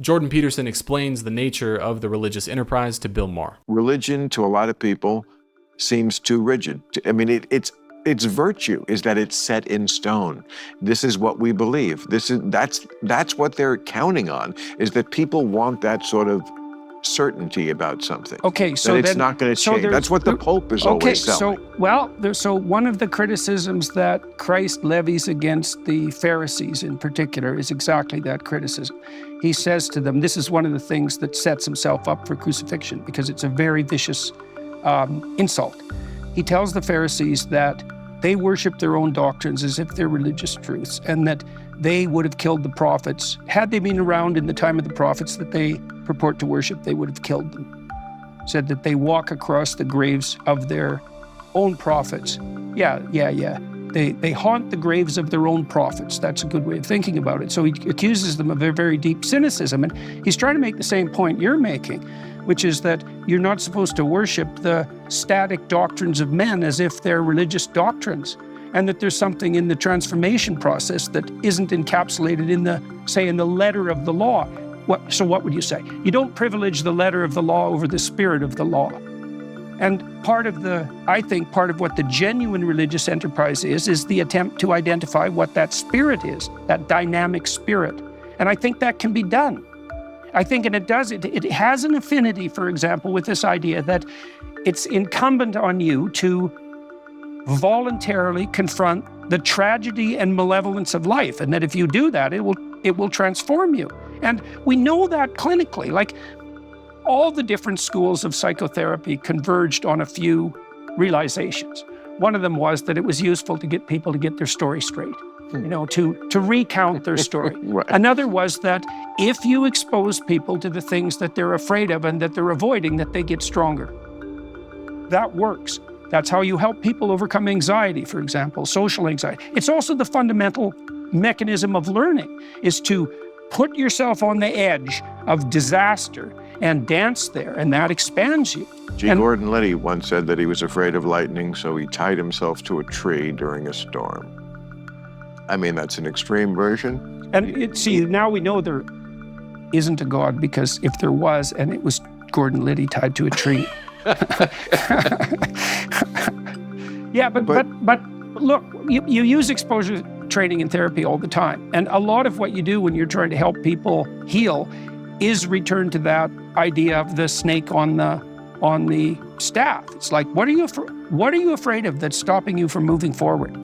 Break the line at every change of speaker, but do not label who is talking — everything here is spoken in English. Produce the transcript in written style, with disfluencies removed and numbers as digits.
Jordan Peterson explains the nature of the religious enterprise to Bill Maher.
Religion, to a lot of people, seems too rigid. I mean, its virtue is that it's set in stone. This is what we believe. That's what they're counting on, is that people want that sort of certainty about something.
Okay, so
that it's not going to change. That's what the Pope is always selling.
So one of the criticisms that Christ levies against the Pharisees in particular is exactly that criticism. He says to them, this is one of the things that sets himself up for crucifixion, because it's a very vicious insult. He tells the Pharisees that they worship their own doctrines as if they're religious truths, and that they would have killed the prophets. Had they been around in the time of the prophets that they purport to worship, they would have killed them. Said that they walk across the graves of their own prophets. Yeah. They haunt the graves of their own prophets. That's a good way of thinking about it. So he accuses them of a very deep cynicism. And he's trying to make the same point you're making, which is that you're not supposed to worship the static doctrines of men as if they're religious doctrines, and that there's something in the transformation process that isn't encapsulated in the letter of the law. So what would you say? You don't privilege the letter of the law over the spirit of the law. And I think part of what the genuine religious enterprise is the attempt to identify what that spirit is, that dynamic spirit. And I think that can be done. I think, and it does, it has an affinity, for example, with this idea that it's incumbent on you to voluntarily confront the tragedy and malevolence of life, and that if you do that, it will transform you. And we know that clinically. Like, all the different schools of psychotherapy converged on a few realizations. One of them was that it was useful to get people to get their story straight, to recount their story.
Right.
Another was that if you expose people to the things that they're afraid of and that they're avoiding, that they get stronger. That works. That's how you help people overcome anxiety, for example, social anxiety. It's also the fundamental mechanism of learning, is to put yourself on the edge of disaster and dance there, and that expands you.
Gordon Liddy once said that he was afraid of lightning, so he tied himself to a tree during a storm. I mean, that's an extreme version.
And now we know there isn't a God, because if there was, and it was Gordon Liddy tied to a tree. Yeah, but look, you use exposure training and therapy all the time. And a lot of what you do when you're trying to help people heal is return to that idea of the snake on the staff. It's like, what are you afraid of that's stopping you from moving forward?